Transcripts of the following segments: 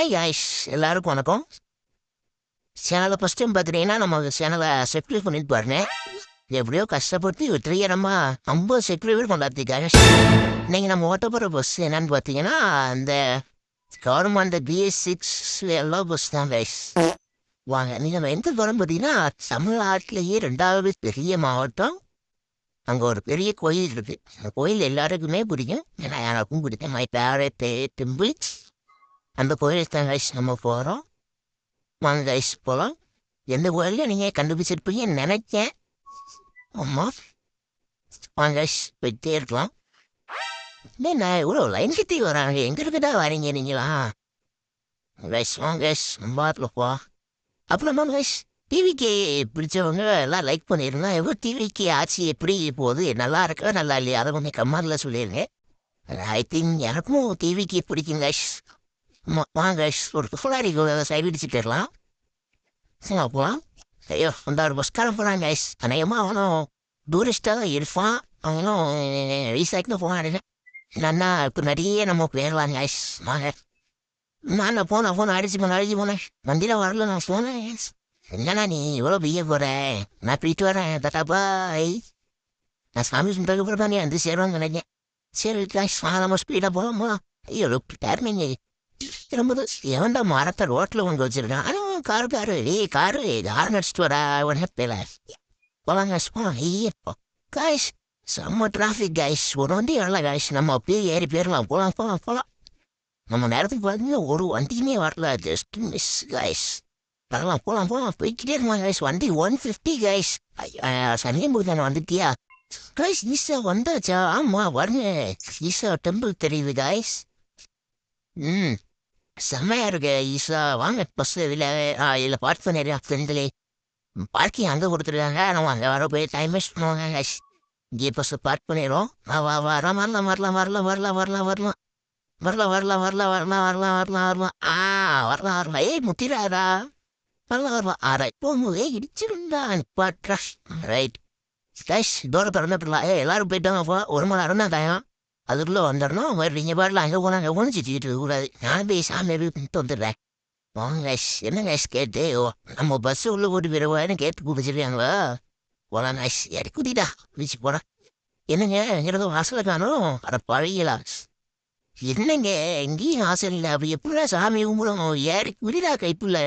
Hi guys, எல்லாருக்கும் வணக்கம். சேனலை ஃபஸ்ட் டைம் பார்த்துட்டீங்கன்னா நம்ம சேனலை சப்ஸ்கிரைப் பண்ணிட்டு பாருங்க. எப்படியோ கஷ்டப்பட்டு வெற்றிகரமாக 50 சப்ஸ்கிரைபர் கொண்டாடுறதுக்காக இன்னைக்கு நம்ம ஓட்ட போகிற பஸ் என்னன்னு பார்த்தீங்கன்னா அந்த கவர்மெண்ட் BS6 எல்லாம் பஸ் தான் கைஸ். வாங்க, நீங்கள் எந்த தூரம் பார்த்தீங்கன்னா தமிழ்நாட்டிலேயே 2வது பெரிய மாவட்டம். அங்கே ஒரு பெரிய கோயில் இருக்குது. அந்த கோயில் எல்லாருக்குமே பிடிக்கும், ஏன்னா எனக்கும் பிடிக்கும். மை ஃபேவரட் டெம்பிள் அந்த கோயிலுக்கு தான் கைஸ் நம்ம போகிறோம். வாங்க கைஸ் போகலாம். எந்த கோயிலையும் நீங்கள் கண்டுபிடிச்சிருப்பீங்கன்னு நினைச்சேன். ஆமாம், வாங்க கைஸ் போயிட்டே இருக்கலாம். நான் இவ்வளோ லைன் கட்டி வராங்க, எங்கே இருக்குதா வரீங்க நீங்களா? கைஸ் வாங்க கைஸ் பாட்டில் போ. அப்புறமா கைஸ் டிவிக்கு பிடிச்சவங்க எல்லாம் லைக் பண்ணிடுங்க. எவ்வளோ டிவிக்கு ஆட்சி எப்படி போகுது, நல்லா இருக்கா நல்லா இல்லையா, அதை கொஞ்சம் கம்மாரில் சொல்லிடுங்க. ஐ திங்க் எனக்கும் டிவிக்கு பிடிக்கும் கைஸ். வாங்க ஒரு ஃபுல்லாரி சைடு அடிச்சுட்டு போயிடலாம். சரி போகலாம். ஐயோ அந்த ஒரு பஸ்காரம் போகிறாங்க கைஸ். அநேகமாக அவனும் டூரிஸ்டாக தான் இருப்பான். அவனும் ரீசைக்கிள் போனான். என்னன்னா இப்போ நிறைய நம்ம போயிடலாம் கைஸ். வாங்க. நான் போனேன் அடிச்சு போனேன் வண்டியில் வரல. நான் போனேன். என்னண்ணா நீ இவ்வளோ பிய்ய போகிற? நான் போயிட்டு வரேன். தட்டா பாய். நான் சாமி சுந்தரக்கு போகிறப்ப நீ வந்து சேருவாங்க நினைக்கிறேன். சரி கைஸ் வாங்க, நம்ம ஸ்பீடாக போகலாம். ஐயோ டேர்மிங்க ரொம்ப எவன்டா மரத்தை ரோட்டில் கொண்டு வச்சிருக்கான். ஆனால் காரு காரு யார் நடிச்சிட்டு வரா ஒன்றும் போலாங்க போலாம். ஐயப்போ காய்ஸ் செம்ம டிராஃபிக் காய்ஸ். ஒரு வண்டி வரல காய்ஸ். நம்ம அப்படியே ஏறி போயிடலாம். போகலாம். நம்ம நேரத்துக்கு பார்த்தீங்கன்னா ஒரு வண்டியுமே வரல. Just miss guys. போகலாம் போய்கிட்டே இருக்கலாம் காய்ஸ். வண்டி 150 காய்ஸ். சனியம்பு தானே வந்துட்டியா காய்ஸ்? ஈஸா வந்தாச்சா? ஆமாம் வருங்க. ஈஸா டெம்பிள் தெரியுது காய்ஸ். செம்மையா இருக்கு ஈஸா. வாங்க பஸ் இதில் பார்க் பண்ணிடுறேன். ஃப்ரெண்ட்லே பார்க்கிங் அங்கே கொடுத்துருக்காங்க. நம்ம அங்கே வர போய் டைம் வேஸ்ட் பண்ணுவாங்க கைஸ். இங்கே பஸ்ஸை பார்க் பண்ணிடுறோம். வரலாம். ஏய் முத்திராரா வரலாம். போகும்போது இடிச்சிருந்தா நிப்பாட்ரா. ரைட் கைஸ், இதோட பிறந்துட்டுலாம். எல்லாரும் போயிட்டாங்க. ஒரு மணி நேரம் தான் தயம். அதுக்குள்ளே வந்துடணும். நீங்கள் பாடலாம் அங்கே போனாங்க ஒன்று சுற்றிட்டு இருக்கக்கூடாது. நான் போய் சாமி எடுத்து வந்துடுறேன். வாங்க கைஸ். என்ன கைஸ் கேட்டு நம்ம பஸ்ஸு உள்ள ஓட்டு போயிடுவான்னு கேட்டு கூப்பிச்சிருக்காங்களா? போலாம் கைஸ். யாரி குதிடா வீச்சு போகிறேன். என்னங்க எங்கிறத வாசலை காணும். அட பழகிலா என்னங்க எங்கேயும் வாசல் இல்லை. அப்படி எப்படிடா சாமி கும்பிடணும்? ஏறி குதிடா கைப்புள்ள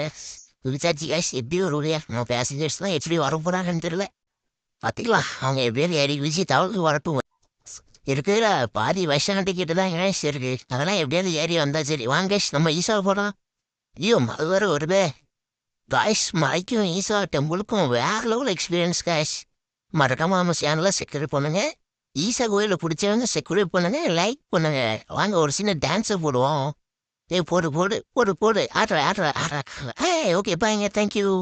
குதிச்சாச்சு கைஸ். எப்படி ஒரு வழியா நம்ம பேசஞ்சர்ஸ் தான் எப்படி வர போகிறாங்கன்னு தெரியல. பார்த்துக்கலாம். அவங்க எப்படியாவது ஏறி குதிச்சு தவறுக்கு வரட்டும். இருக்குதுல பாதி வயசான டிக்கெட்டு தான் கேஷ் இருக்கு. அதெல்லாம் எப்படியாவது ஏறி வந்தா சரி. வாங்க கேஷ் நம்ம ஈஸா போகலாம். ஐயோ அது வேறு வருது காய்ஸ். மலைக்கும் ஈஸா டெம்பிளுக்கும் வேற லெவல் எக்ஸ்பீரியன்ஸ் காய்ஸ். மறக்காம நம்ம சேனலில் செக்யூரிட் பண்ணுங்க. ஈஸா கோயிலில் பிடிச்சவங்க செக்யூரிட் பண்ணுங்க, லைக் பண்ணுங்க. வாங்க ஒரு சின்ன டான்ஸை போடுவோம். போடு ஆடுற. ஓகே பாய்ங்க. தேங்க்யூ.